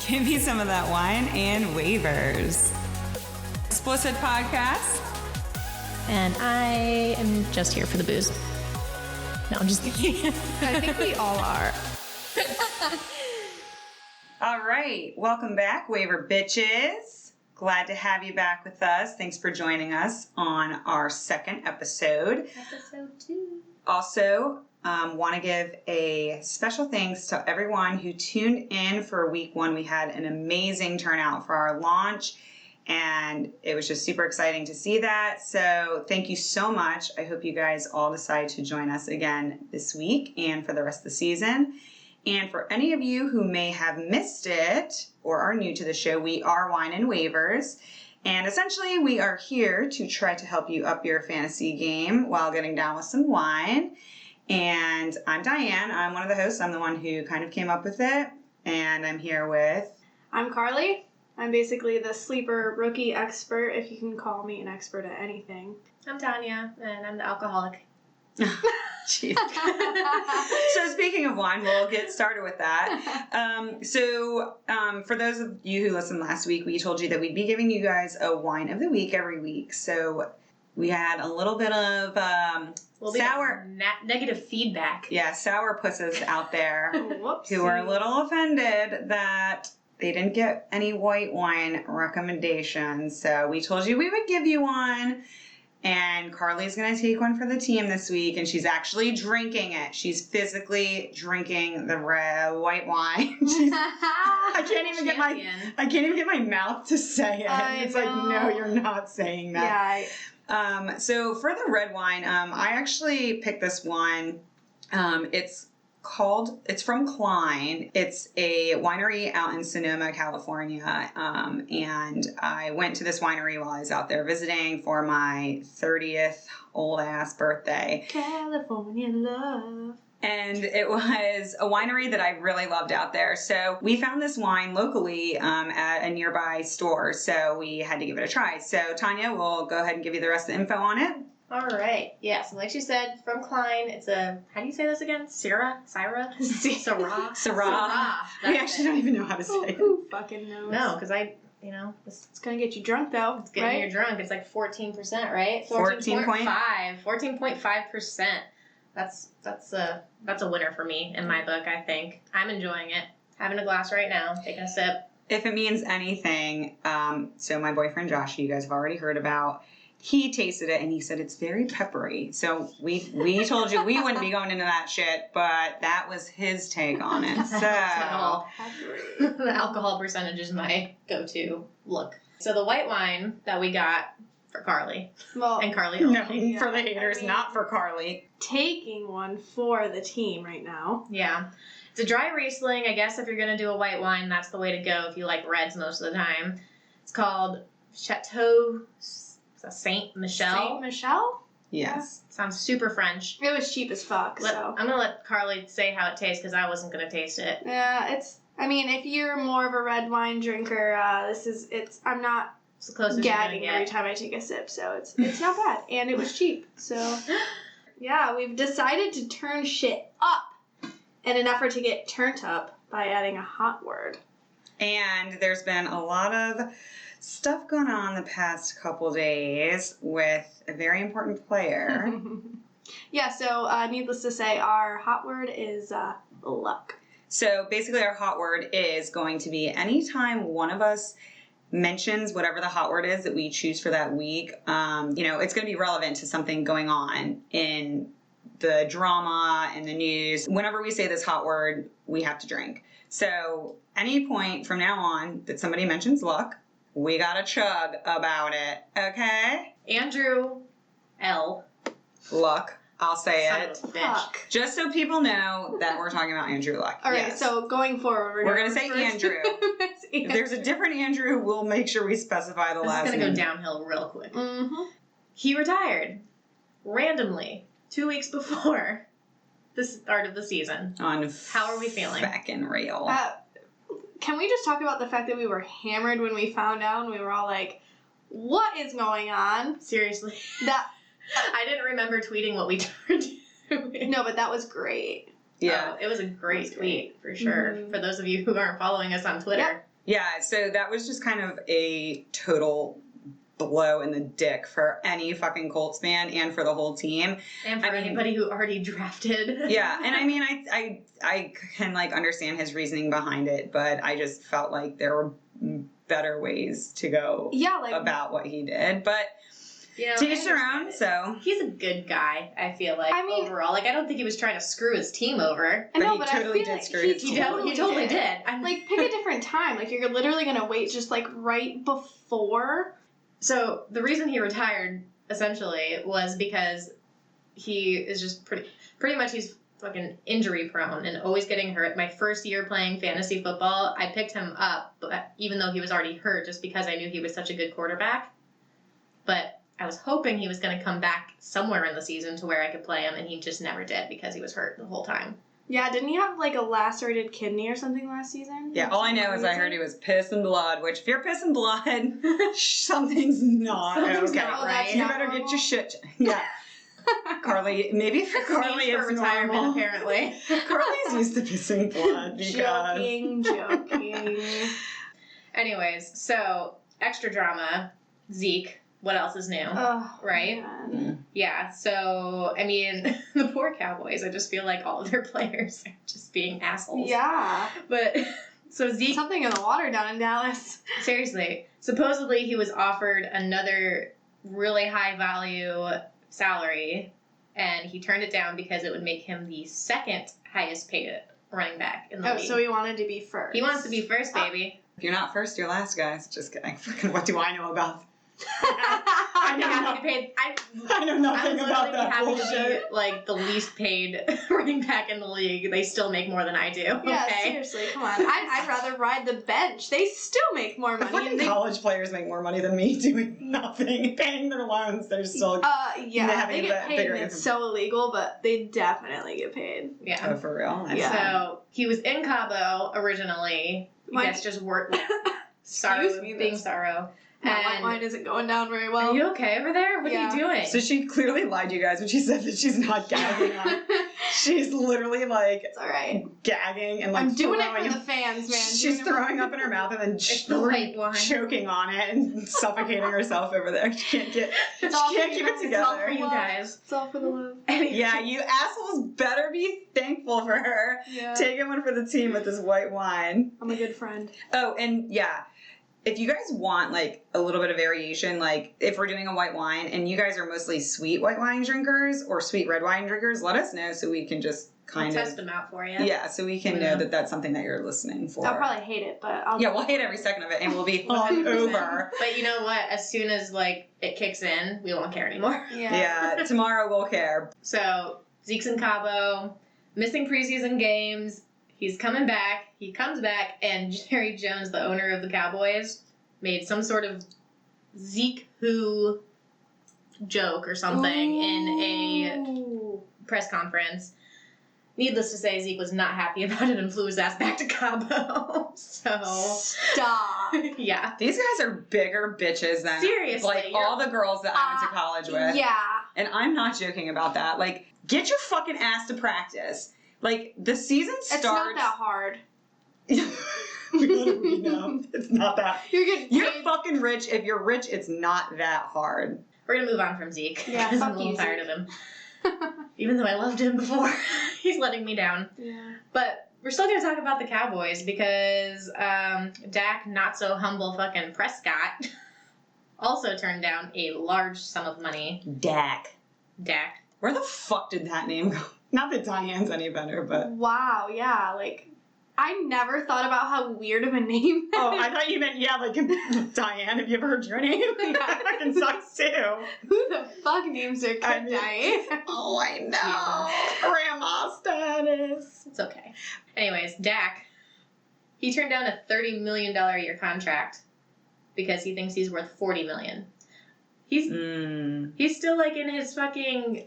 Give me some of that wine and waivers. Explicit podcast. And I am just here for the booze. No, I'm just kidding. I think we all are. All right. Welcome back, Waiver bitches. Glad to have you back with us. Thanks for joining us on our second episode. Episode 2. Also, want to give a special thanks to everyone who tuned in for week 1. We had an amazing turnout for our launch, and it was just super exciting to see that. So thank you so much. I hope you guys all decide to join us again this week and for the rest of the season. And for any of you who may have missed it or are new to the show, we are Wine and Waivers. And essentially, we are here to try to help you up your fantasy game while getting down with some wine. And I'm Diane. I'm one of the hosts. I'm the one who kind of came up with it. And I'm here with... I'm Carly. I'm basically the sleeper rookie expert, if you can call me an expert at anything. I'm Tanya, and I'm the alcoholic. Jeez. So speaking of wine, we'll get started with that. For those of you who listened last week, we told you that we'd be giving you guys a wine of the week every week. So we had a little bit of sour negative feedback. Yeah, sour pusses out there Whoopsie. who are a little offended that they didn't get any white wine recommendations. So we told you we would give you one. And Carly's going to take one for the team this week, and she's actually drinking it. She's physically drinking the white wine. I can't even get my mouth to say it. It's like, no, you're not saying that. Yeah. So for the red wine, I actually picked this one. It's from Klein. It's a winery out in Sonoma, California. And I went to this winery while I was out there visiting for my 30th old ass birthday. California love. And it was a winery that I really loved out there. So we found this wine locally at a nearby store. So we had to give it a try. So Tanya will go ahead and give you the rest of the info on it. All right. Yes, like she said, from Klein, it's a, how do you say this again? Syrah? Syrah. We actually don't even know how to say it. Who fucking knows? No, because it's going to get you drunk, though. It's getting you drunk. It's like 14%, right? 14.5%. That's a winner for me in my book, I think. I'm enjoying it. Having a glass right now, taking a sip. If it means anything, so my boyfriend Josh, you guys have already heard about, he tasted it and he said it's very peppery. So we told you we wouldn't be going into that shit, but that was his take on it. So the alcohol percentage is my go-to look. So the white wine that we got for Carly, and Carly only. No, for the haters, not for Carly. Taking one for the team right now. Yeah. It's a dry Riesling. I guess if you're going to do a white wine, that's the way to go if you like reds most of the time. It's called Chateau Saint Michel. Saint Michel? Yes. Sounds super French. It was cheap as fuck, so. I'm going to let Carly say how it tastes because I wasn't going to taste it. Yeah, if you're more of a red wine drinker, I'm not it's the closest gagging every time I take a sip, so it's not bad. And it was cheap, so. Yeah, we've decided to turn shit up in an effort to get turned up by adding a hot word. And there's been a lot of stuff going on the past couple days with a very important player. Yeah, so needless to say, our hot word is luck. So basically our hot word is going to be anytime one of us mentions whatever the hot word is that we choose for that week, it's going to be relevant to something going on in the drama and the news. Whenever we say this hot word, we have to drink. So any point from now on that somebody mentions luck, we got to chug about it, okay? Andrew L. Luck. I'll say it. Fuck. Just so people know that we're talking about Andrew Luck. All right, yes. So going forward, we're going to say Andrew. If there's a different Andrew, we'll make sure we specify the last name. This is going to go downhill real quick. Mm-hmm. He retired randomly 2 weeks before the start of the season. How are we feeling? Fucking real. Can we just talk about the fact that we were hammered when we found out, and we were all like, what is going on? Seriously. I didn't remember tweeting what we were doing. No, but that was great. Yeah. It was a great tweet, for sure. Mm-hmm. For those of you who aren't following us on Twitter. Yeah, so that was just kind of a total blow in the dick for any fucking Colts fan and for the whole team. And for anybody who already drafted. Yeah, and I mean, I can like understand his reasoning behind it, but I just felt like there were better ways to go about what he did. But to each their own, so. He's a good guy, I feel like, overall. Like, I don't think he was trying to screw his team over. But he totally did screw his team over. He totally did. Like, pick a different time. Like, you're literally going to wait just, like, right before. So, the reason he retired, essentially, was because he is just pretty much he's fucking injury prone and always getting hurt. My first year playing fantasy football, I picked him up, but even though he was already hurt, just because I knew he was such a good quarterback. But I was hoping he was going to come back somewhere in the season to where I could play him, and he just never did because he was hurt the whole time. Yeah, didn't he have, like, a lacerated kidney or something last season? Yeah, all I know is I heard he was pissing blood, which if you're pissing blood, something's not okay. Not right. You better get your shit. Yeah. Carly, maybe for Carly it's retirement, normal. Apparently. Carly's used to pissing blood because... Joking. Anyways, so, extra drama, Zeke. What else is new? Oh, right? Man. Yeah, so, I mean, the poor Cowboys, I just feel like all of their players are just being assholes. Yeah. But, so Zeke... Something in the water down in Dallas. Seriously. Supposedly he was offered another really high value salary, and he turned it down because it would make him the second highest paid running back in the league. So he wanted to be first. He wants to be first, baby. If you're not first, you're last, guys. Just kidding. Fucking what do I know about? I'd be happy to pay. I know nothing about that happy bullshit. to be like the least paid running back in the league. They still make more than I do. Yeah, okay? seriously, come on. I'd rather ride the bench. They still make more money. Fucking college players make more money than me doing nothing, paying their loans. They're still they get paid, and it's so illegal, but they definitely get paid. Yeah. Oh, for real? So he was in Cabo originally. That's just work. Sorrow, being sorrow. And mine isn't going down very well. Are you okay over there? What are you doing? So she clearly lied to you guys when she said that she's not gagging. She's literally like, it's all right, gagging and like I'm doing it for the fans, man. She's throwing up in her mouth and then choking on it and suffocating herself over there. She can't keep it together. It's all for you guys. It's all for the love. Yeah, you assholes better be thankful for her taking one for the team with this white wine. I'm a good friend. Oh, and yeah. If you guys want, like, a little bit of variation, like, if we're doing a white wine and you guys are mostly sweet white wine drinkers or sweet red wine drinkers, let us know so we can just kind of... test them out for you. Yeah, so we can know that that's something that you're listening for. I'll probably hate it, but I'll... Yeah, we'll hate every second of it and we'll be hungover. But you know what? As soon as, like, it kicks in, we won't care anymore. Yeah, tomorrow we'll care. So, Zeke's in Cabo, missing preseason games... He's coming back. He comes back, and Jerry Jones, the owner of the Cowboys, made some sort of Zeke who joke or something in a press conference. Needless to say, Zeke was not happy about it and flew his ass back to Cabo. So stop. Yeah. These guys are bigger bitches than all the girls that I went to college with. Yeah. And I'm not joking about that. Like, get your fucking ass to practice. Like, the season starts... It's not that hard. We know. It's not that... You're fucking rich. If you're rich, it's not that hard. We're gonna move on from Zeke. Yeah, I'm a little tired of him. Even though I loved him before. He's letting me down. Yeah. But we're still gonna talk about the Cowboys because Dak, not so humble fucking Prescott, also turned down a large sum of money. Dak. Where the fuck did that name go? Not that Diane's any better, but... Wow, yeah, like, I never thought about how weird of a name that I thought you meant, like, Diane, have you ever heard your name? That fucking sucks, too. Who the fuck names their kid Diane? Oh, I know. Grandma status. It's okay. Anyways, Dak, he turned down a $30 million a year contract because he thinks he's worth $40 million. He's still, like, in his fucking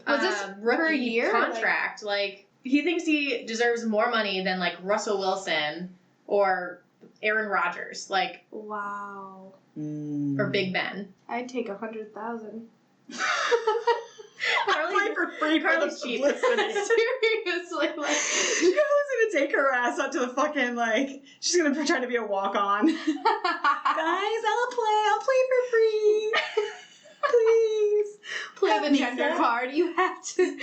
rookie contract. Like, he thinks he deserves more money than, like, Russell Wilson or Aaron Rodgers. Like, wow. Or Big Ben. I'd take 100,000. Play for free for the Carly's cheap. publicity. Seriously, like. Carly's gonna take her ass up to the fucking, like, she's gonna pretend to be a walk-on. Guys, I'll play for free. Please. Play Help the me, gender sir. card. You have to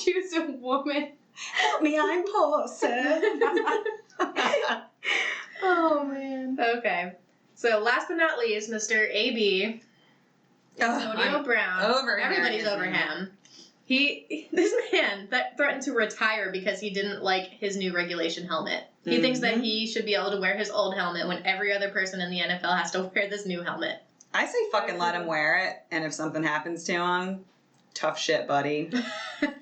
choose a woman. Help me, I'm poor, sir. Oh man. Okay. So last but not least, Mr. AB, Antonio Brown. over him, Everybody's isn't over he? him. This man that threatened to retire because he didn't like his new regulation helmet. He thinks that he should be able to wear his old helmet when every other person in the NFL has to wear this new helmet. I say fucking let him wear it, and if something happens to him, tough shit, buddy.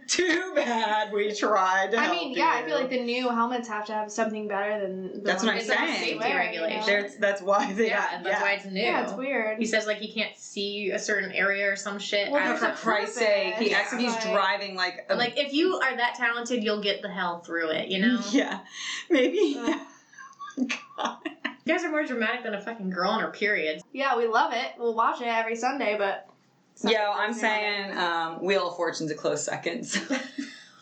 Too bad we tried to I help mean, yeah, you. I feel like the new helmets have to have something better than the That's what I'm ones It's like a saying. safety wear, regulation. That's why they Yeah, got, that's why it's new. Yeah, it's weird. He says like he can't see a certain area or some shit. Well, I Oh, don't for know. Christ's sake, he Yeah. acts like he's Like- driving like a... Like if you are that talented, you'll get the hell through it. You know. Yeah, maybe. Ugh. God. You guys are more dramatic than a fucking girl on her period. Yeah, we love it. We'll watch it every Sunday, but. Yo, I'm saying Wheel of Fortune's a close second. So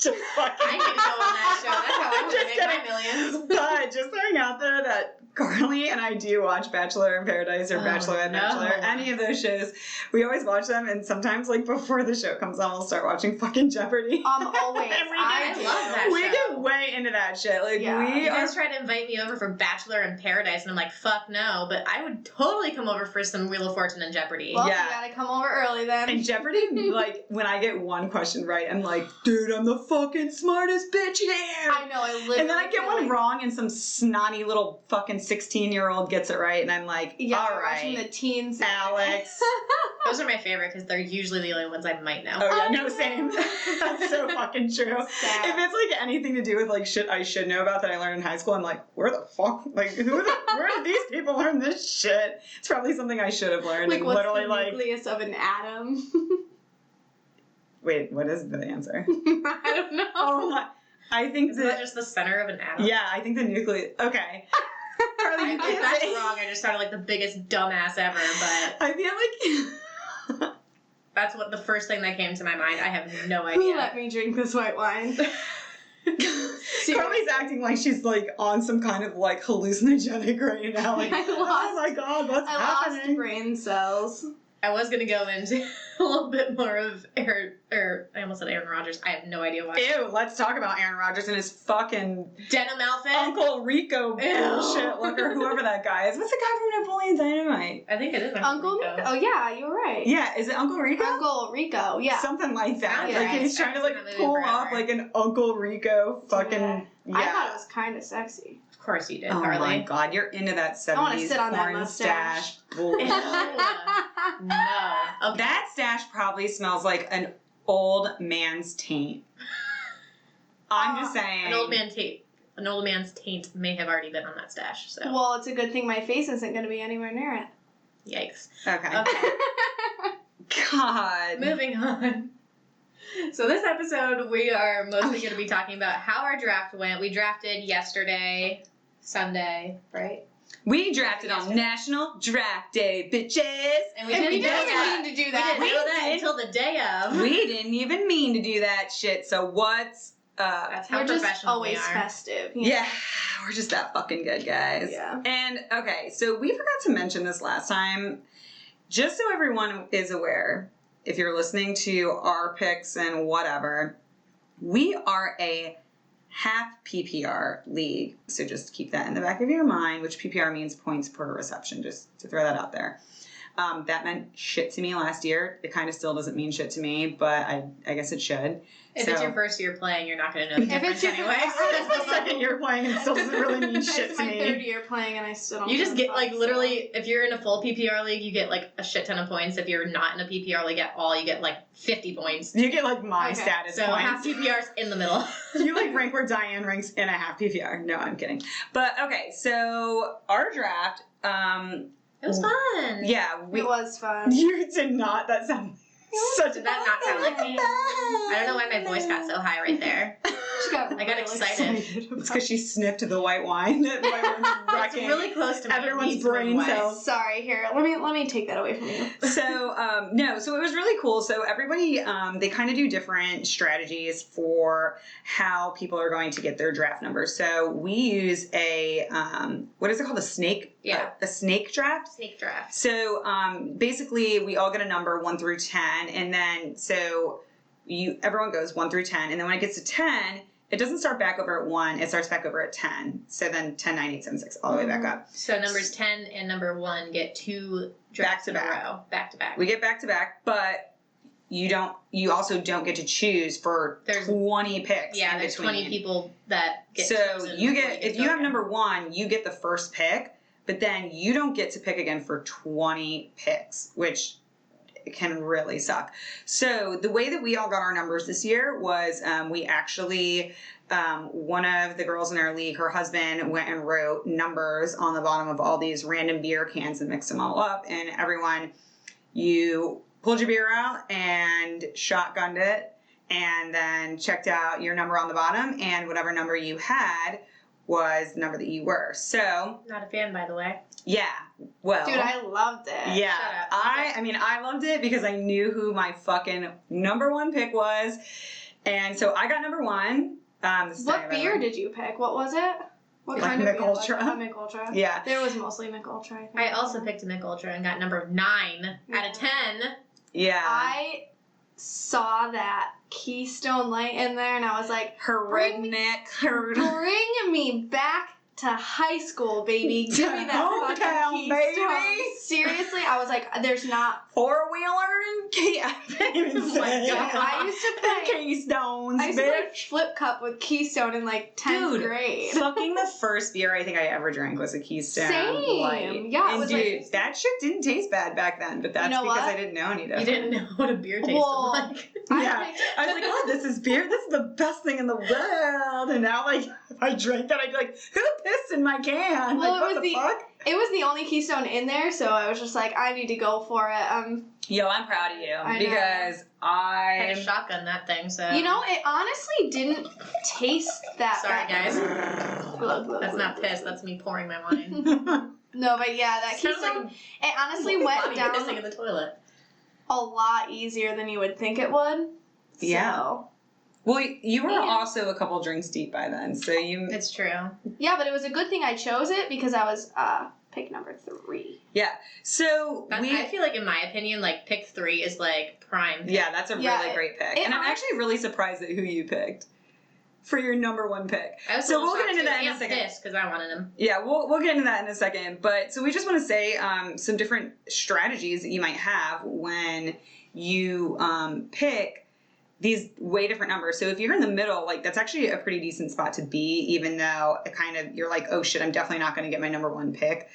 just fucking... I need to go on that show. That's how I want to Just make my kidding. millions. But just throwing out there that Carly and I do watch Bachelor in Paradise or Oh, Bachelorette, no. Bachelor, any of those shows. We always watch them, and sometimes, like, before the show comes on, we'll start watching fucking Jeopardy. Always. And we I get- love that we show. get way into that shit. Like, Yeah. we You are... guys tried to invite me over for Bachelor in Paradise, and I'm like, fuck no. But I would totally come over for some Wheel of Fortune and Jeopardy. Well, Yeah. you gotta come over early then. And Jeopardy, like, when I get one question right, I'm like, dude, I'm the fucking smartest bitch here. I know, I literally. And then I get feel one like- wrong, and some snotty little fucking 16-year-old gets it right, and I'm like, Yeah, all we're watching the right, teens. Alex. Those are my favorite because they're usually the only ones I might know. Oh yeah, I no, know. same. That's so fucking true. Sad. If it's like anything to do with like shit I should know about that I learned in high school, I'm like, where the fuck? Like, where did these people learn this shit? It's probably something I should have learned. Like, and what's literally the like, nucleus of an atom? wait, what is the answer? I don't know. Oh my, I think Isn't that that. just the center of an atom? Yeah, I think the nucleus. Okay. Carly, you If can't that's say. wrong, I just sounded like the biggest dumbass ever, but I feel like. that's what the first thing that came to my mind. I have no Who idea. let me drink this white wine? Carly's acting like she's like on some kind of like hallucinogenic right now. Like, I oh lost- my god, what's I lost happening? brain cells. I was gonna go into a little bit more of I almost said Aaron Rodgers. I have no idea why. Ew, let's talk about Aaron Rodgers and his fucking Denim outfit. Uncle Rico bullshit look, or whoever that guy is. What's the guy from Napoleon Dynamite? I think it is Uncle Rico. Rico. Oh yeah, you're right. Yeah, is it Uncle Rico? Uncle Rico. Yeah. Something like that. Sounds Like right. he's trying to like I've seen that pull movie up forever. like an Uncle Rico fucking Yeah. I thought it was kind of sexy. Of course you did, Oh Harley. my god, you're into that 70s I wanna sit on that porn mustache. stash. bullshit. No. Okay. That stash probably smells like an old man's taint. I'm just saying. An old man's taint may have already been on that stash. So Well, it's a good thing my face isn't going to be anywhere near it. yikes. Okay. Okay. God. Moving on. So this episode, we are mostly going to be talking about how our draft went. We drafted yesterday, Sunday, right? We drafted on National Draft Day, bitches. And we And didn't we know didn't that. mean to do We that. didn't know that did. until the day of. We didn't even mean to do that shit. So what's That's how We're just professional always we are. festive. you know? Yeah, we're just that fucking good, guys. Yeah. And okay, so we forgot to mention this last time. Just so everyone is aware, if you're listening to our picks and whatever, we are a half PPR league. So just keep that in the back of your mind, which PPR means points per reception, just to throw that out there. That meant shit to me last year. It kind of still doesn't mean shit to me, but I guess it should. If So- it's your first year playing, you're not going to know the If difference it's your- anyway. It's the second year playing and still doesn't really mean shit It's to my me. third year playing and I still don't You just know get, the like, fuck, literally, if you're in a full PPR league, you get, like, a shit ton of points. If you're not in a PPR league at all, you get, like, 50 points. You get like my Okay. status So half points. PPR's in the middle. You like rank where Diane ranks in a half PPR. No, I'm kidding. But okay, so our draft, It was fun. yeah, so. we. It was fun. You did not. That sounded such. Did that not sound like me? I don't know why my voice got so high right there. She got I got really excited. It's because she sniffed the white wine that was It's wrecking really close to me. everyone's Needs more brain wine. cells. Sorry, here. Let me take that away from you. So so it was really cool. So everybody they kind of do different strategies for how people are going to get their draft numbers. So we use a what is it called, a snake? Yeah. A snake draft. Snake draft. So basically we all get a number 1 through 10, and then so everyone goes 1 through 10, and then when it gets to 10, it doesn't start back over at 1, it starts back over at 10. So then 10, 9, 8, 7, 6, all the way back up. So numbers 10 and number 1 get 2 drafts in a Back-to-back. row. Back to back. We get back to back, but you also don't get to choose for There's 20 picks. Yeah, in there's between. 20 people that get So chosen you before get, to if you have there. number 1, you get the first pick, but then you don't get to pick again for 20 picks, which can really suck. So the way that we all got our numbers this year was we actually, one of the girls in our league, her husband went and wrote numbers on the bottom of all these random beer cans and mixed them all up, and everyone, you pulled your beer out and shotgunned it, and then checked out your number on the bottom, and whatever number you had was the number that you were. So Not a fan, by the way. yeah, well, Dude, I loved it. yeah, Shut up. I loved it because I knew who my fucking number 1 pick was, and so I got number 1. What beer did you pick? What was it? What Like kind of Mick beer? Ultra. Mick Ultra. Yeah. There was mostly Mick Ultra, I think. I also picked a Mick Ultra and got number 9 out of 10. Yeah. I saw that Keystone Light in there, and I was like, her Bring me- redneck, her bring me back to high school, baby. Give me that Hometown, fucking Keystone. baby. Seriously, I was like, there's not. 4-wheeler and key. I can't even Oh my say God. it. I used to play. Keystones, I used to play bitch. flip cup with Keystone in like 10th Dude, grade. fucking the first beer I think I ever drank was a Keystone Same. Light. Yeah, it and was dude, like- that shit didn't taste bad back then, but that's know because what? I didn't know any You different. didn't know what a beer tasted Well, like. Yeah, I was like, oh, this is beer. This is the best thing in the world. And now, like, if I drank that, I'd be like, who pissed in my can? Well, Like, what the fuck? It was the only Keystone in there, so I was just like, I need to go for it. Yo, I'm proud of you I know. because I had I. a shotgun that thing, so. You know, it honestly didn't taste that Sorry, bad. guys. Glug, glug, That's glug. not piss, that's me pouring my wine. No, but yeah, that Sounds Keystone, like it honestly went Bobby down pissing in the toilet. a lot easier than you would think it would. Yeah. So, Well, you were Yeah. also a couple drinks deep by then, so you. It's true. yeah, but it was a good thing I chose it because I was pick number 3. Yeah. So That's, I feel like, in my opinion, like, pick 3 is, like, prime. Yeah, that's a Yeah, really great pick, it and I'm hon- actually really surprised at who you picked for your number 1 pick. I was So a little we'll get shocked, into too, that in a and second. pissed because I wanted him. Yeah, we'll get into that in a second. But so we just want to say some different strategies that you might have when you pick these way different numbers. So if you're in the middle, like that's actually a pretty decent spot to be, even though it kind of you're like, oh shit, I'm definitely not going to get my number 1 pick.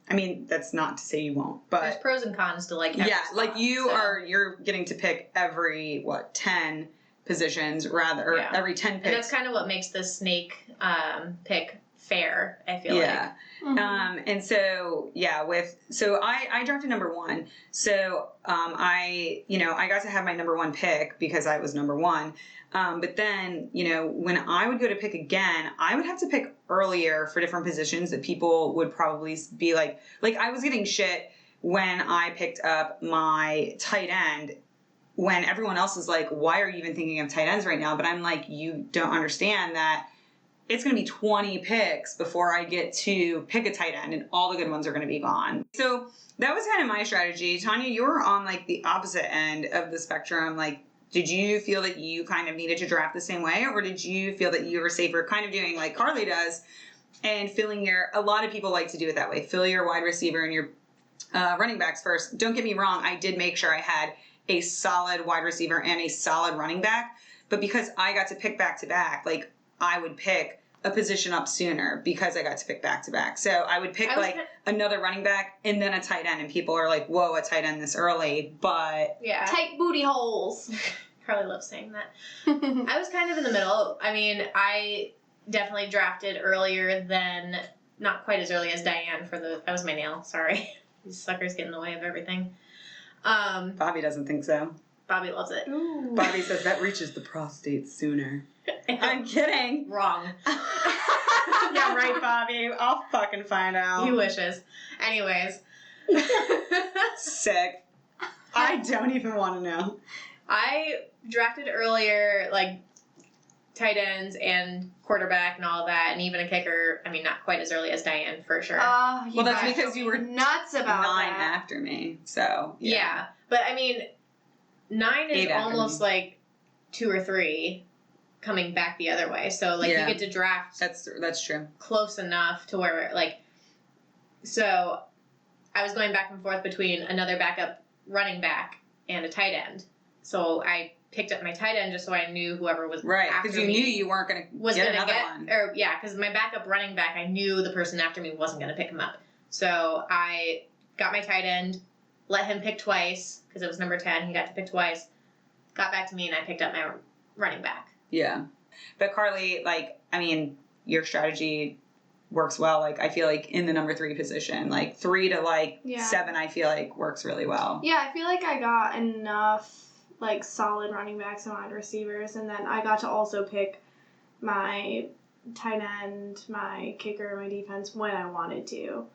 I mean, that's not to say you won't, but There's pros and cons to, like, every yeah, spot, like so. you're getting to pick every 10 positions rather, or Yeah. every 10 And that's picks. kind of what makes the snake pick fair, I feel Yeah. like. And so yeah, so I drafted number 1. So I got to have my number 1 pick because I was number 1. But then, when I would go to pick again, I would have to pick earlier for different positions that people would probably be like I was getting shit when I picked up my tight end when everyone else is like, why are you even thinking of tight ends right now? But I'm like, you don't understand that it's going to be 20 picks before I get to pick a tight end, and all the good ones are going to be gone. So that was kind of my strategy. Tanya, you were on like the opposite end of the spectrum. Like, did you feel that you kind of needed to draft the same way, or did you feel that you were safer kind of doing like Carly does and filling a lot of people like to do it that way, fill your wide receiver and your running backs first. Don't get me wrong. I did make sure I had a solid wide receiver and a solid running back, but because I got to pick back to back, like I would pick a position up sooner because I got to pick back to back. So I would pick another running back and then a tight end, and people are like, whoa, a tight end this early, but Yeah. Tight booty holes. Carly loves saying that. I was kind of in the middle. I mean, I definitely drafted earlier than, not quite as early as Diane that was my nail, sorry. These suckers get in the way of everything. Bobby doesn't think so. Bobby loves it. Ooh. Bobby says that reaches the prostate sooner. I'm kidding. Wrong. Yeah, right, Bobby. I'll fucking find out. He wishes. Anyways. Sick. I don't even want to know. I drafted earlier, like, tight ends and quarterback and all that, and even a kicker. I mean, not quite as early as Diane, for sure. Well, that's because you were nuts about 9 that. after me, so Yeah. But, I mean, 9 is 8 after almost me. like 2 or 3 coming back the other way. So, like, Yeah. you get to draft That's true. close enough to where, like, so I was going back and forth between another backup running back and a tight end. So I picked up my tight end just so I knew whoever was Right, after because you me knew you weren't going to was get gonna another get, one. or yeah, because my backup running back, I knew the person after me wasn't going to pick him up. So I got my tight end, let him pick twice because it was number 10. He got to pick twice. Got back to me and I picked up my running back. Yeah. But Carly, like, I mean, your strategy works well. Like, I feel like in the number 3 position, like 3 to like Yeah. 7, I feel like works really well. Yeah, I feel like I got enough like solid running backs and wide receivers, and then I got to also pick my tight end, my kicker, my defense when I wanted to.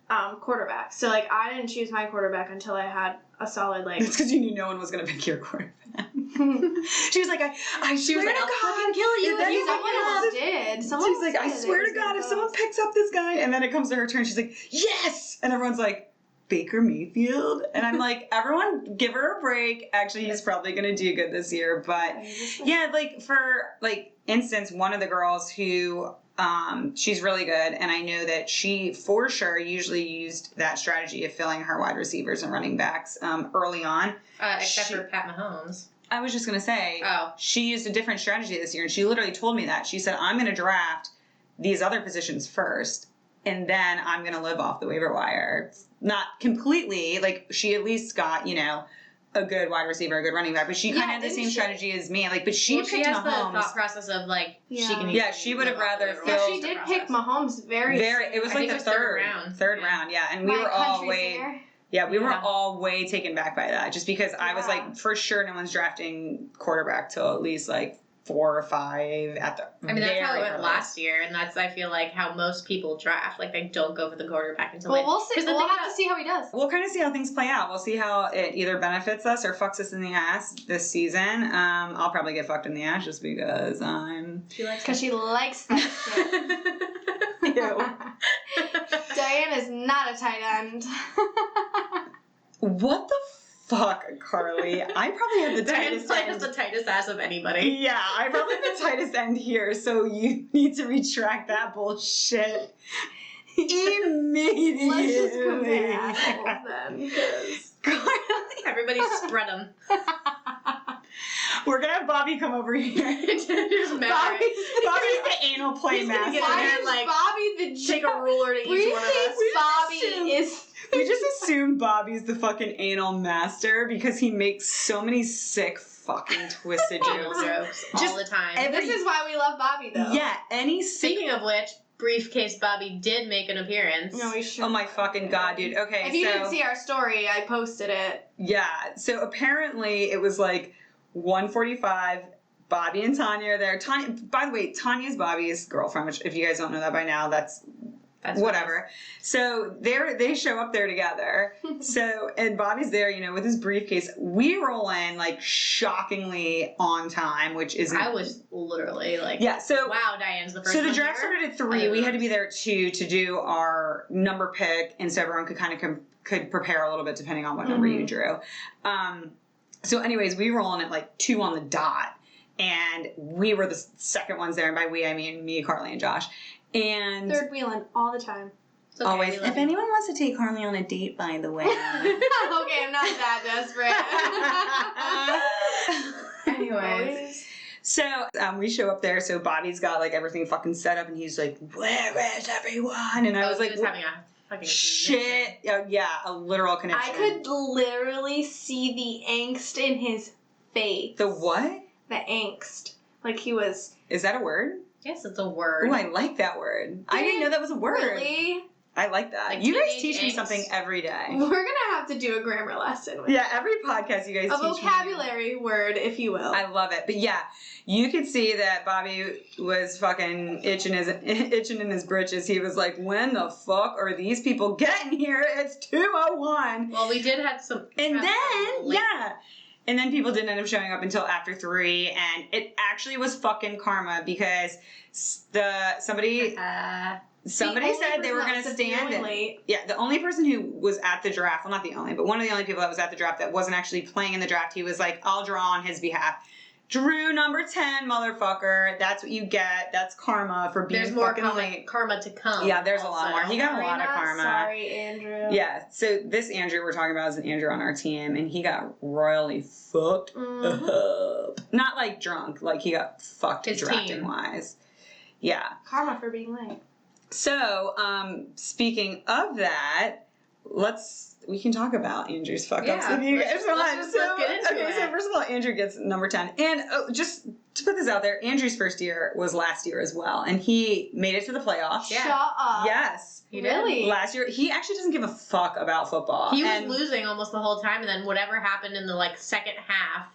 Quarterback. So like I didn't choose my quarterback until I had a solid like. It's because you knew no one was going to pick your quarterback. She was like, I She was swear like, to I'll God, fucking kill you if if you anyone Someone else else did. Someone She's else like, I did. swear It to was God, their if someone boss. picks up this guy, and then it comes to her turn, she's like, yes! And everyone's like, Baker Mayfield? And I'm like, everyone, give her a break. Actually, he's probably going to do good this year. But yeah, like, for, like, instance, one of the girls who, she's really good, and I know that she, for sure, usually used that strategy of filling her wide receivers and running backs early on. Except She- for Pat Mahomes. I was just going to say, Oh. she used a different strategy this year, and she literally told me that. She said, I'm going to draft these other positions first, and then I'm going to live off the waiver wire. Not completely, like, she at least got, you know, a good wide receiver, a good running back, but she kind Yeah, of had the didn't same she- strategy as me. Like, but she Well, picked she has the Mahomes. thought process of, like, Yeah. she can Yeah, she would have live off the rather waiver Yeah, filled- she did process. pick Mahomes very. Very, it was I like think the it was third third round. Third Yeah. round, yeah. And we My were all country way, singer. yeah, we were Yeah. all way taken back by that, just because I was Yeah. like, for sure, no one's drafting quarterback till at least like 4 or 5 at the. I mean, that's how it very went earliest. last year, and that's, I feel like, how most people draft. Like, they don't go for the quarterback until Well, they... we'll see. 'cause the We'll thing have about- to see how he does. We'll kind of see how things play out. We'll see how it either benefits us or fucks us in the ass this season. I'll probably get fucked in the ass just because I'm. She likes Because she likes that shit. Diane is not a tight end. What the fuck, Carly? I probably have the Diane's tightest like end. the tightest ass of anybody. Yeah, I probably have the tightest end here, so you need to retract that bullshit immediately. Let's just compare assholes then. 'Cause- Carly, Everybody spread them. we're gonna have Bobby come over here. Just measure Bobby's it. the anal play He's gonna master. get Why in there, is like, Bobby the Take a ruler to We each one of think us. Bobby assume- is. We just assume Bobby's the fucking anal master because he makes so many sick fucking twisted Anal jokes. jokes all Just the time. every- This is why we love Bobby, though. Yeah, any sick. Speaking of which, Briefcase Bobby did make an appearance. No, we sure. Oh my fucking god, dude. Okay, If you so didn't see our story, I posted it. yeah, so apparently it was like 1:45. Bobby and Tanya are there. Tanya, by the way, Tanya's Bobby's girlfriend, which if you guys don't know that by now, that's whatever. So they show up there together. So, and Bobby's there, you know, with his briefcase. We roll in like shockingly on time, which is I was literally like, yeah. So wow, Diane's the first so the one draft here. started at 3. We had to be there at 2 to do our number pick, and so everyone could kind of could prepare a little bit depending on what number you drew. So, anyways, we roll in at like 2 on the dot, and we were the second ones there. And by we, I mean me, Carly, and Josh. And Third wheeling all the time. It's okay, always, we love if you. anyone wants to take Carly on a date, by the way. Okay, I'm not that desperate. Anyways. So we show up there. So Bobby's got like everything fucking set up, and he's like, "Where is everyone?" And I was he like, was having a fucking "Shit, yeah, a literal connection." I could literally see the angst in his face. The what? The angst. Like he was. Is that a word? Yes, it's a word. Oh, I like that word. I didn't know that was a word. Really? I like that. Like You guys teenage teach me angst. something every day. We're gonna have to do a grammar lesson with Yeah, every podcast you guys a teach me. vocabulary word, if you will. I love it. But yeah, you could see that Bobby was fucking itching in his britches. He was like, when the fuck are these people getting here? It's 2:01. Well, we did have some. And have some then, late- yeah. And then people didn't end up showing up until after 3. And it actually was fucking karma because somebody said they were going to stand in. Late. Yeah, the only person who was at the draft, well, not the only, but one of the only people that was at the draft that wasn't actually playing in the draft, he was like, I'll draw on his behalf. Drew number 10, motherfucker. That's what you get. That's karma for being There's more fucking late. karma to come. Yeah, there's a lot more. He got a Sorry, lot of not karma. Sorry, Andrew. Yeah, so this Andrew we're talking about is an Andrew on our team, and he got royally fucked up. Not like drunk, like he got fucked His drafting team. wise. Yeah. Karma for being late. So, speaking of that, we can talk about Andrew's fuck ups Yeah, if you let's guys want. just get into it. So first of all, Andrew gets number 10. And just to put this out there, Andrew's first year was last year as well. And he made it to the playoffs. Yeah. Shut up. Yes. He did. Really? Last year, he actually doesn't give a fuck about football. He was And losing almost the whole time, and then whatever happened in the second half,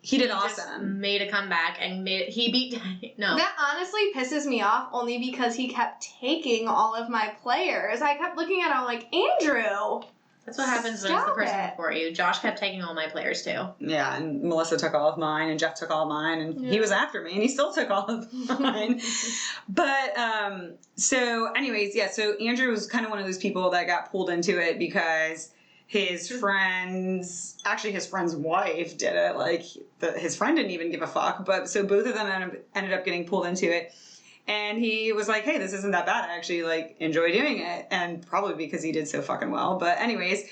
he did just awesome. made a comeback and he beat no. That honestly pisses me off only because he kept taking all of my players. I kept looking at him like, Andrew. That's what happens when it's the Stop person it. before you. Josh kept taking all my players too. Yeah, and Melissa took all of mine, and Jeff took all of mine, and he Yeah. was after me, and he still took all of mine. But, so anyways, yeah, so Andrew was kind of one of those people that got pulled into it because his friend's wife did it. Like, his friend didn't even give a fuck, but so both of them ended up getting pulled into it. And he was like, hey, this isn't that bad. I actually, enjoy doing it. And probably because he did so fucking well. But anyways,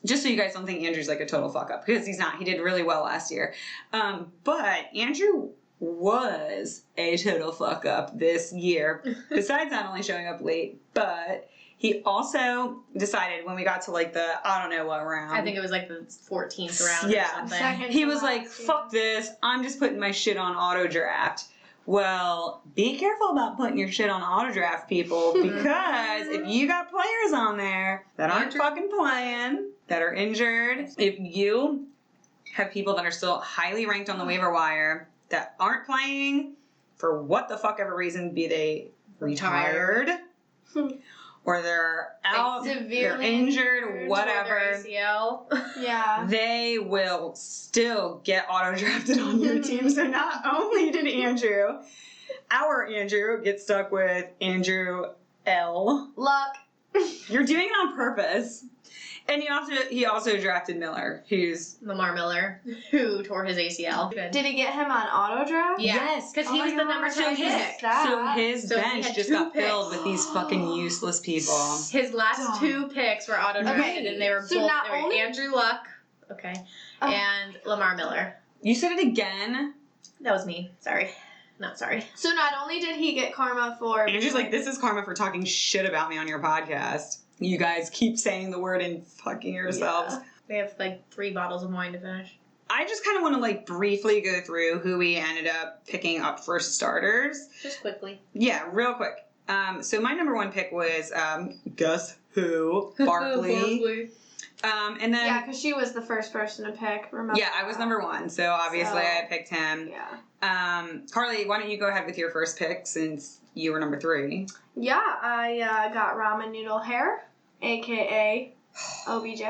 just so you guys don't think Andrew's a total fuck up, because he's not. He did really well last year. But Andrew was a total fuck up this year. Besides not only showing up late, but he also decided when we got to the, I don't know what round. I think it was the 14th round Yeah. or something. Second. He was Last like, year. fuck this. I'm just putting my shit on auto draft. Well, be careful about putting your shit on auto draft, people, because if you got players on there that aren't Andrew- fucking playing, that are injured, if you have people that are still highly ranked on the waiver wire that aren't playing for what the fuck ever reason, be they retired or they're out, they're severely injured, injured, whatever. ACL. Yeah. They will still get auto drafted on your team. So not only did our Andrew get stuck with Andrew L. Luck. You're doing it on purpose. And he also drafted Miller, who's Lamar Miller, who tore his ACL. Did he get him on auto draft? Yeah. Yes. Because Oh he my was the number gosh, 10 I pick. missed that. so his So he bench had just 2 got picks. filled with these fucking useless people. His last 2 picks were auto drafted, Okay, and they were so both not they were only- Andrew Luck, and Lamar Miller. You said it again. That was me. Sorry. Not sorry. So not only did he get karma for Andrew's like, this is karma for talking shit about me on your podcast. You guys keep saying the word and fucking yourselves. Yeah. We have 3 bottles of wine to finish. I just kind of want to briefly go through who we ended up picking up for starters. Just quickly. Yeah, real quick. So my number 1 pick was guess who? Barkley. And then Yeah, because she was the first person to pick. Remember? yeah, I was number 1, so obviously So- I picked him. Yeah. Carly, why don't you go ahead with your first pick since you were number 3? Yeah, I got ramen noodle hair, aka OBJ.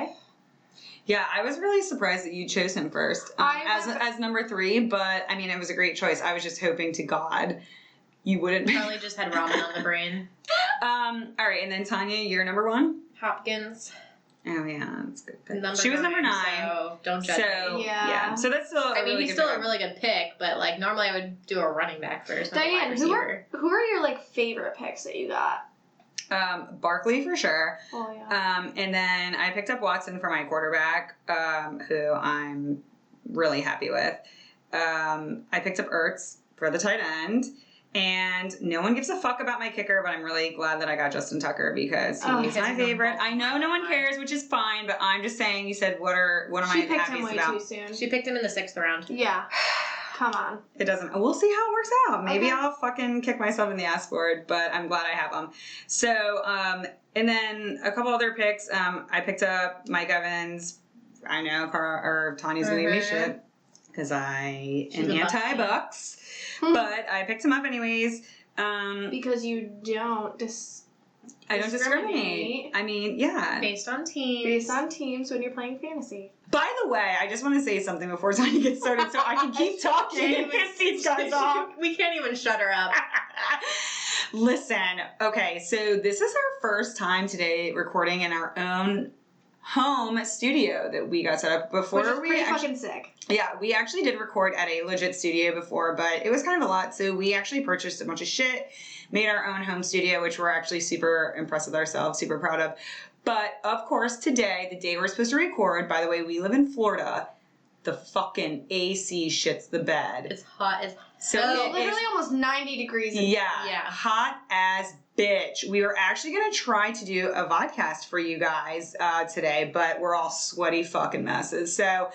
Yeah, I was really surprised that you chose him first as number 3, but I mean it was a great choice. I was just hoping to God you wouldn't. Probably just had ramen on the brain. All right, and then Tanya, you're number 1. Hopkins. Oh yeah, that's a good pick. She was number 9. So don't judge So me. Yeah. so that's still. I mean, really he's good still pick. a really good pick, but normally I would do a running back first. not a wide Diane, who receiver. are your favorite picks that you got? Barkley for sure. Oh yeah. And then I picked up Watson for my quarterback, who I'm really happy with. I picked up Ertz for the tight end. And no one gives a fuck about my kicker, but I'm really glad that I got Justin Tucker because he's because my he's favorite. on I know no one cares, which is fine, but I'm just saying. You said what am She I picked him happiest way about? too soon. She picked him in the 6th round. Yeah. Come on. It doesn't. We'll see how it works out. Maybe Okay. I'll fucking kick myself in the ass for it, but I'm glad I have them. So, and then a couple other picks. I picked up Mike Evans. I know Tanya's gonna give me shit because I am She's a Bucks fan. anti-Bucks, but I picked him up anyways. Because you don't I don't discriminate. I mean, yeah. Based on teams. based on teams when you're playing fantasy. By the way, I just want to say something before Tanya gets started so I can keep talking and piss these guys off. We can't even shut her up. Listen, okay, so this is our first time today recording in our own home studio that we got set up before. Which is we pretty actually, fucking sick. yeah, we actually did record at a legit studio before, but it was kind of a lot, so we actually purchased a bunch of shit, made our own home studio, which we're actually super impressed with ourselves, super proud of. But of course, today, the day we're supposed to record, by the way, we live in Florida, the fucking AC shits the bed. It's hot as So hell. It's it literally is- almost 90 degrees. Yeah, Yeah. hot as bitch. We were actually going to try to do a vodcast for you guys today, but we're all sweaty fucking messes. So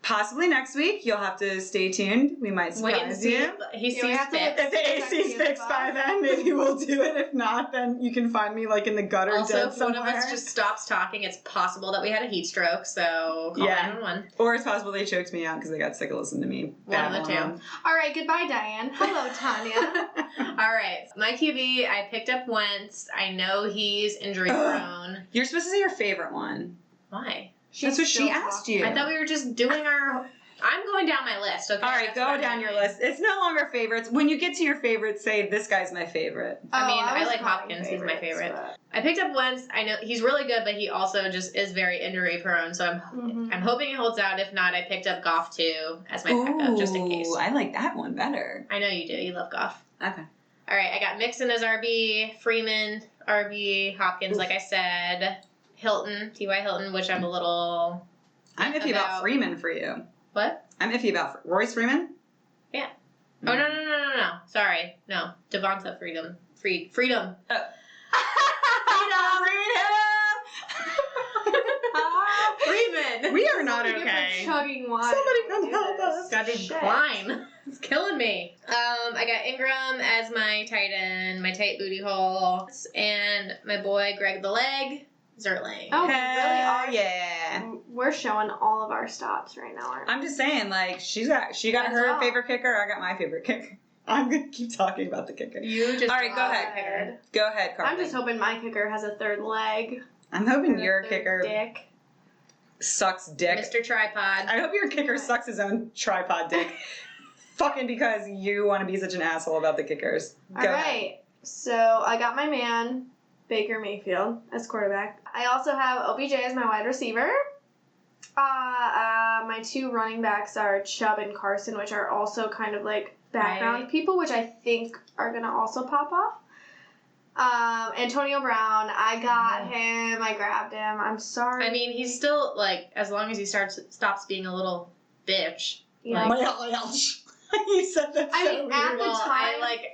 possibly next week, you'll have to stay tuned. We might Wait and surprise see. you. He Yeah, we sees have to fit. look- If the AC's fixed by then, maybe we'll do it. If not, then you can find me like in the gutter Also, dead if one somewhere. of us just stops talking, it's possible that we had a heat stroke, so call Yeah. 911. Or it's possible they choked me out because they got sick of listening to me. One of the two. babble All right, goodbye, Diane. Hello, Tanya. on. All right, my QB, I picked up Wentz. I know he's injury prone. You're supposed to say your favorite one. Why? That's what she still asked talking. you. I thought we were just doing our... I'm going down my list, okay? All right, That's go what I'm down your doing. list. It's no longer favorites. When you get to your favorites, say, this guy's my favorite. I mean, I was like calling Hopkins. He's my favorites, favorite. but- I picked up Wentz. I know he's really good, but he also just is very injury prone, so I'm hoping he holds out. If not, I picked up Goff too as my backup, just in case. I like that one better. I know you do. You love Goff. Okay. All right, I got Mixon as RB, Freeman RB, Hopkins, like I said, Hilton, T.Y. Hilton, which I'm a little... I'm iffy about Freeman for you. What? I'm iffy about Royce Freeman? Yeah. Oh, no. Sorry. No. Devonta Freedom. Freedom. Freeman! We are not Somebody get okay. the chugging wine. Somebody come Do help this. us. Goddamn Shit. Klein. It's killing me. I got Ingram as my tight end, my tight booty hole, and my boy Greg the Leg, Zerling. Oh, we really Hell are. yeah. We're showing all of our stops right now, aren't we? I'm just saying, like, she got As her well. favorite kicker, I got my favorite kicker. I'm going to keep talking about the kicker. You just All right, go love ahead. the kicker. Go ahead, Carly. I'm just hoping my kicker has a third leg. I'm hoping and a your third kicker dick. sucks dick. Mr. Tripod. I hope your kicker sucks his own tripod dick. Fucking because you want to be such an asshole about the kickers. Go All ahead. right. So I got my man, Baker Mayfield, as quarterback. I also have OBJ as my wide receiver. My two running backs are Chubb and Carson, which are also kind of like background people, which I think are going to also pop off. Antonio Brown, I got him. I grabbed him. I'm sorry. I mean, he's still, like, as long as he stops being a little bitch. Yeah. You said that I so mean, weird. at the Well, I, time- like...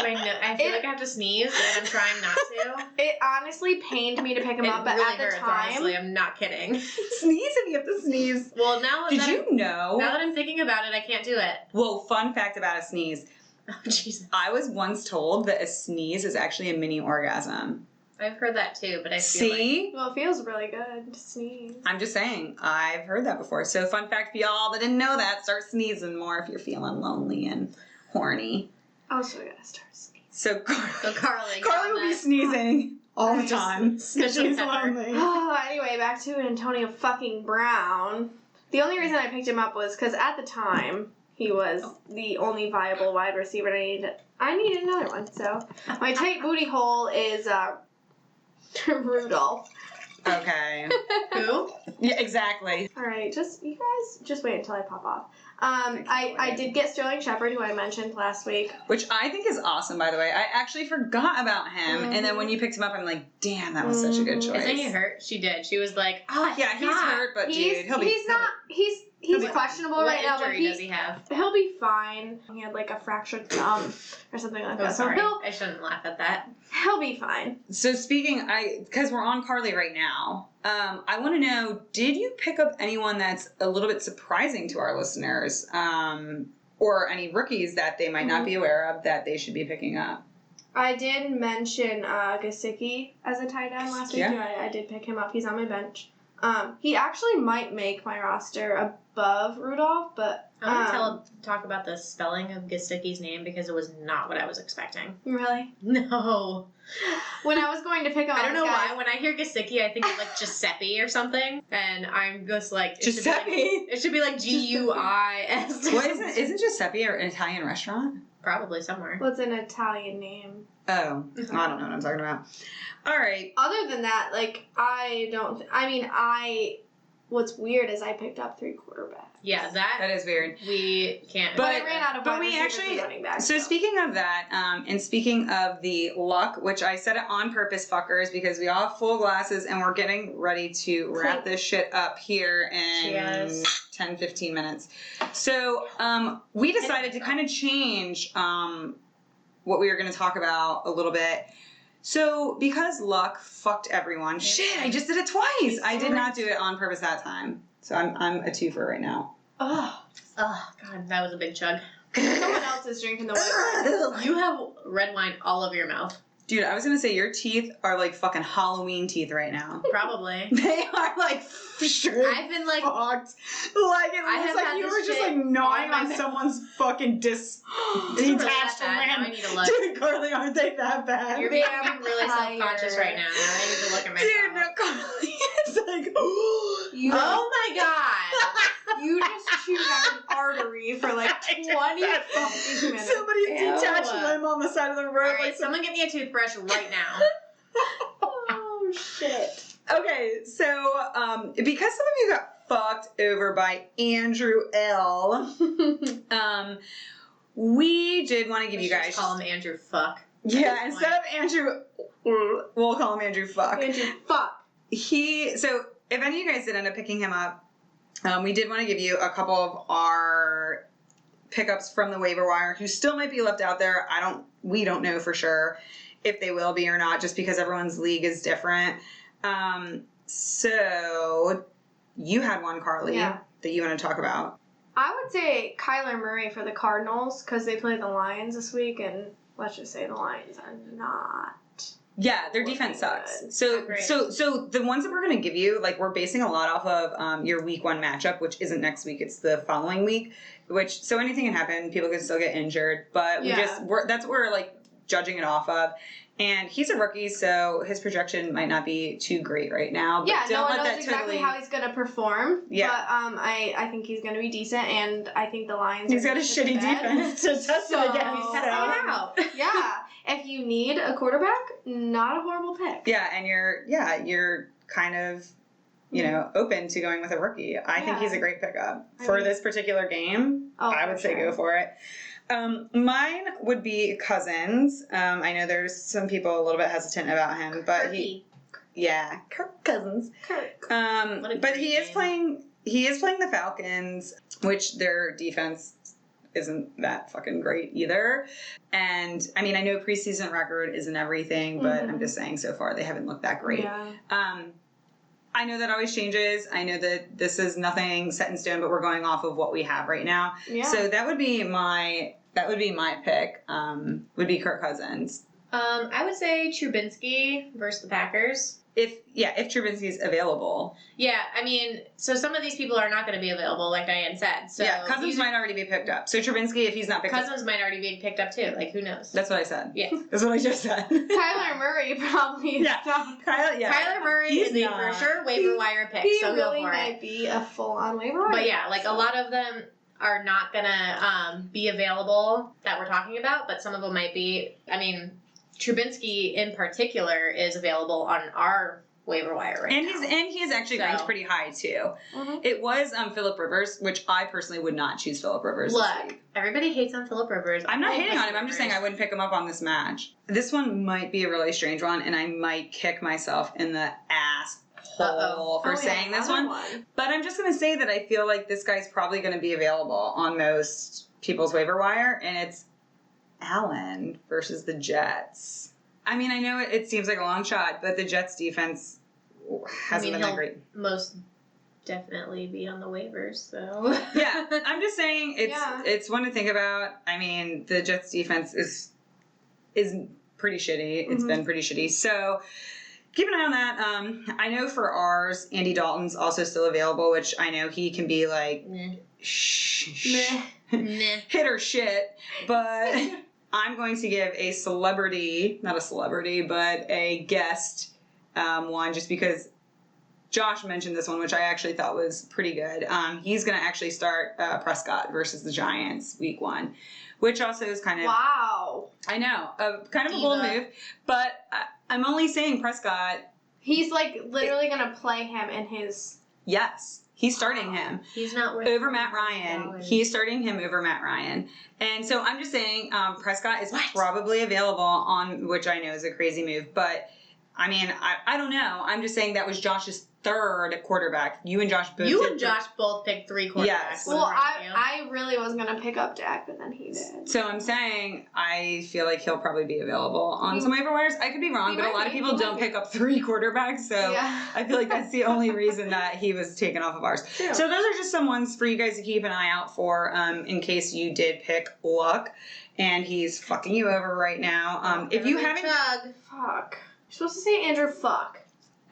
I feel like I have to sneeze, and I'm trying not to. It honestly pained me to pick him It up, but really at the hurts, time, honestly. I'm not kidding. Sneeze if you have to sneeze. Well, now Did that you know? now that I'm thinking about it, I can't do it. Well, fun fact about a sneeze. Oh, Jesus. I was once told that a sneeze is actually a mini orgasm. I've heard that too, but I feel like... See? well, it feels really good to sneeze. I'm just saying, I've heard that before. So, fun fact for y'all that didn't know that, start sneezing more if you're feeling lonely and horny. Oh, so we gotta start sneezing. So, So Carly will be sneezing all the Just time. snitch She's on Pepper. lonely. Oh, anyway, back to Antonio fucking Brown. The only reason I picked him up was because at the time he was the only viable wide receiver, and I needed another one. So my tight booty hole is Rudolph. Okay. Who? Yeah, exactly. All right, you guys just wait until I pop off. I did get Sterling Shepard, who I mentioned last week. Which I think is awesome, by the way. I actually forgot about him, and then when you picked him up, I'm like, damn, that was such a good choice. Isn't he hurt? She did. She was like, oh, I Yeah, he's forgot. hurt, but He's dude, he'll be. he's be- questionable What right now, but injury does he have? he'll be fine. He had like a fractured thumb or something like Oh, that. So sorry. I shouldn't laugh at that. he'll be fine. So speaking, because we're on Carly right now, I want to know, did you pick up anyone that's a little bit surprising to our listeners? or any rookies that they might not be aware of that they should be picking up. I did mention Gesicki as a tight end last week. Yeah. I did pick him up. He's on my bench. He actually might make my roster above Rudolph, but I want to talk about the spelling of Gesicki's name because it was not what I was expecting. Really? No. When I was going to pick him up, I don't know why. When I hear Gesicki, I think of like Giuseppe or something, and I'm just like Giuseppe. It should be like Guis. What isn't Giuseppe an Italian restaurant? Probably somewhere. What's an Italian name? Oh, I don't know what I'm talking about. All right. Other than that, like, what's weird is I picked up 3 quarterbacks. Yeah, that is weird. We can't. But I ran out of wide we receivers actually, and running backs. so speaking of that, and speaking of the luck, which I said it on purpose, fuckers, because we all have full glasses and we're getting ready to wrap this shit up here in 10, 15 minutes. So we decided to kind of change what we were going to talk about a little bit. So because luck fucked everyone, shit, I just did it twice. I did not do it on purpose that time. So I'm a twofer right now. Oh, God, that was a big chug. someone else is drinking the white wine. You have red wine all over your mouth. Dude, I was going to say your teeth are like fucking Halloween teeth right now. Probably. They are like sure I've been like fucked. Like it I looks have like had you this were just shit like gnawing on my on mouth. someone's fucking These are really detached that bad. Now I limb. need to look. Dude, Carly, aren't they that bad? You're making me really self-conscious right now. Now I need to look at myself. Dude, no, Carly, it's like, You, Oh my god! you just chewed out an artery for like 20 fucking minutes. Somebody's Ew. detached limb on the side of the road. Alright, like some- someone get me a toothbrush right now. Oh, shit. Okay, so because some of you got fucked over by Andrew L, we did want to give you Let's guys just call him Andrew Fuck. yeah, instead of Andrew, we'll call him Andrew Fuck. Andrew, fuck. So if any of you guys did end up picking him up, we did want to give you a couple of our pickups from the waiver wire who still might be left out there. We don't know for sure if they will be or not, just because everyone's league is different. So you had one, Carly, that you want to talk about. I would say Kyler Murray for the Cardinals because they play the Lions this week, and let's just say the Lions are not. Yeah, their defense sucks. Good. So, Agreed. so the ones that we're going to give you, like, we're basing a lot off of your week 1 matchup, which isn't next week; it's the following week. So anything can happen. People can still get injured, but that's what we're like judging it off of. And he's a rookie, so his projection might not be too great right now. But Yeah, no don't one let knows that exactly totally... how he's going to perform. Yeah. But I think he's going to be decent, and I think the Lions He's are got a gonna shit the shitty bed. defense to test So- it against. He's testing it out. Yeah. If you need a quarterback, not a horrible pick. Yeah, and you're kind of, open to going with a rookie. I think he's a great pickup. For this particular game, I would say go for it. Mine would be Cousins. I know there's some people a little bit hesitant about him, but Kirk Cousins. Kirk. What a But great he is name. playing the Falcons, which their defense isn't that fucking great either. And I mean, I know preseason record isn't everything, but I'm just saying so far they haven't looked that great. Yeah. I know that always changes. I know that this is nothing set in stone, but we're going off of what we have right now. Yeah. So that would be my pick. Would be Kirk Cousins. I would say Trubinsky versus the Packers. If Trubinsky's available. Yeah, I mean, so some of these people are not going to be available, like Diane said. So Yeah, Cousins might already be picked up. So Trubinsky, if he's not picked up. Cousins might already be picked up too. Like, who knows? That's what I said. Yeah. That's what I just said. Kyler Murray probably is not. Kyler Murray He's is a not. for sure waiver wire pick, He so really go for might it. be a full-on waiver wire. But yeah, like a lot of them are not gonna be available that we're talking about, but some of them might be. I mean, Trubinsky in particular is available on our waiver wire right now. And he's actually ranked pretty high too. Mhm. It was Phillip Rivers, which I personally would not choose Phillip Rivers. this Look, week. everybody hates on Phillip Rivers. I'm not I hating love on him. I'm just saying I wouldn't pick him up on this match. This one might be a really strange one, and I might kick myself in the asshole for saying this one. But I'm just going to say that I feel like this guy's probably going to be available on most people's waiver wire, and it's Allen versus the Jets. I mean, I know it seems like a long shot, but the Jets defense hasn't been that great. Most definitely be on the waivers, so. Yeah, I'm just saying Yeah. it's one to think about. I mean, the Jets defense is pretty shitty. It's been pretty shitty. So keep an eye on that. I know for ours, Andy Dalton's also still available, which I know he can be like hit or shit, but I'm going to give a celebrity, not a celebrity, but a guest one, just because Josh mentioned this one, which I actually thought was pretty good. He's going to actually start Prescott versus the Giants week 1, which also is kind of... Wow. I know, kind of a bold move, but I'm only saying Prescott. He's like literally gonna play him in his. Yes, he's starting him. He's not worth Over Matt Ryan. He's starting him over Matt Ryan. And so I'm just saying Prescott is probably available on, which I know is a crazy move, but I mean, I don't know. I'm just saying that was Josh's third quarterback. You and Josh both Josh both picked 3 quarterbacks. Yes. Well, I really was gonna pick up Dak, but then he did. So I'm saying I feel like he'll probably be available on some waiver wires. I could be wrong, but a lot of people don't pick up 3 quarterbacks, so Yeah. I feel like that's the only reason that he was taken off of ours. True. So those are just some ones for you guys to keep an eye out for in case you did pick Luck and he's fucking you over right now. If you haven't... Fuck. You're supposed to say Andrew fuck.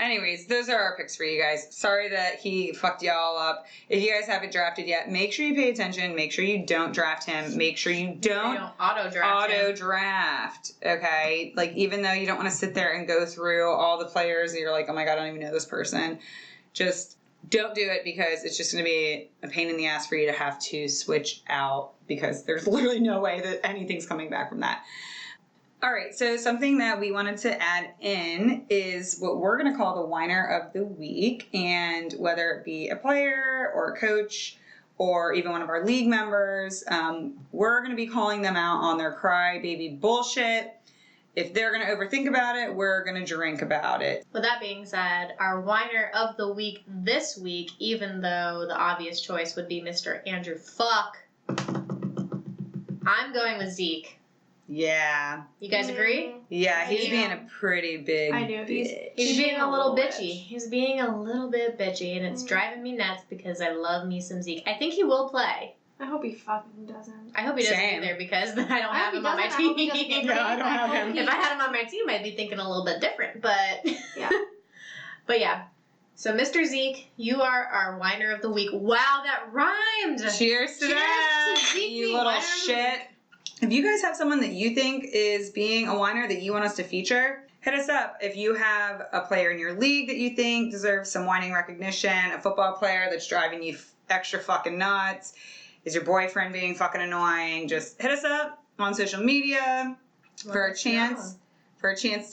Anyways, those are our picks for you guys. Sorry that he fucked y'all up. If you guys haven't drafted yet, make sure you pay attention. Make sure you don't draft him. Make sure you don't auto draft. Okay? Like, even though you don't want to sit there and go through all the players and you're like, oh my God, I don't even know this person. Just don't do it because it's just going to be a pain in the ass for you to have to switch out because there's literally no way that anything's coming back from that. All right, so something that we wanted to add in is what we're going to call the whiner of the week. And whether it be a player or a coach or even one of our league members, we're going to be calling them out on their crybaby bullshit. If they're going to overthink about it, we're going to drink about it. With that being said, our whiner of the week this week, even though the obvious choice would be Mr. Andrew Fuck, I'm going with Zeke. Yeah. You guys agree? Yeah, he's being a pretty big I do. He's being a little bitchy. He's being a little bit bitchy, and it's driving me nuts because I love me some Zeke. I think he will play. I hope he fucking doesn't. I hope he doesn't either because then I don't have him on my team. Yeah, I don't have him. If I had him on my team, I'd be thinking a little bit different. But yeah. But yeah. So Mr. Zeke, you are our whiner of the week. Wow, that rhymed. Cheers to that, to Zeke, you little shit. If you guys have someone that you think is being a whiner that you want us to feature, hit us up. If you have a player in your league that you think deserves some whining recognition, a football player that's driving you extra fucking nuts, is your boyfriend being fucking annoying, just hit us up on social media for a chance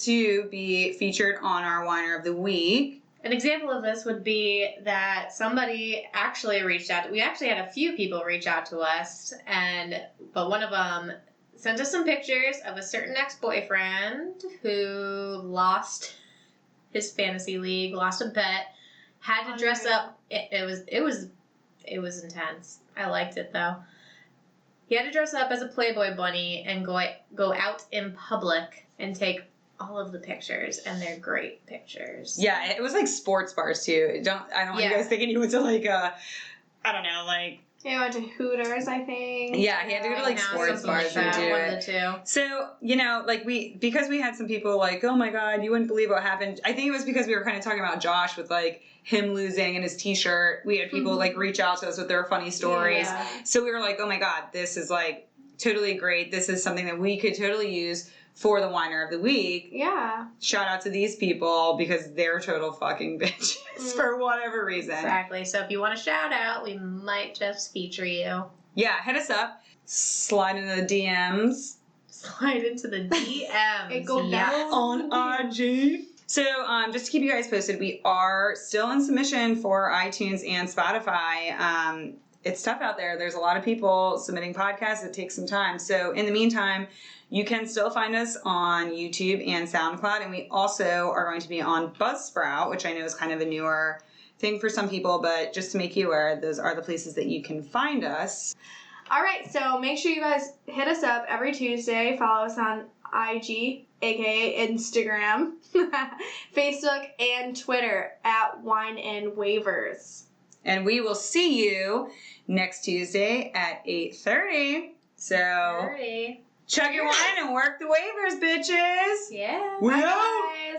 to be featured on our whiner of the week. An example of this would be that somebody actually reached out. We actually had a few people reach out to us, but one of them sent us some pictures of a certain ex-boyfriend who lost his fantasy league, lost a bet, had to dress up. It was intense. I liked it though. He had to dress up as a Playboy bunny and go out in public and take all of the pictures, and they're great pictures. Yeah, it was like sports bars too. I don't want you guys thinking he went to like I don't know, like... He went to Hooters, I think. Yeah, he had to go to like sports bars and do it. So, because we had some people like, oh my God, you wouldn't believe what happened. I think it was because we were kind of talking about Josh with like him losing and his t-shirt. We had people like reach out to us with their funny stories. Yeah. So we were like, oh my God, this is like totally great. This is something that we could totally use for the whiner of the week. Yeah. Shout out to these people because they're total fucking bitches for whatever reason. Exactly. So if you want a shout out, we might just feature you. Yeah, hit us up. Slide into the DMs. Slide into the DMs. It goes down on IG. So just to keep you guys posted, we are still in submission for iTunes and Spotify. It's tough out there. There's a lot of people submitting podcasts. It takes some time. So in the meantime, you can still find us on YouTube and SoundCloud, and we also are going to be on Buzzsprout, which I know is kind of a newer thing for some people, but just to make you aware, those are the places that you can find us. All right, so make sure you guys hit us up every Tuesday. Follow us on IG, aka Instagram, Facebook, and Twitter at Wine and Waivers. And we will see you next Tuesday at 8:30. So 30. chug your wine and work the waivers, bitches. Yeah. We Bye, out. guys.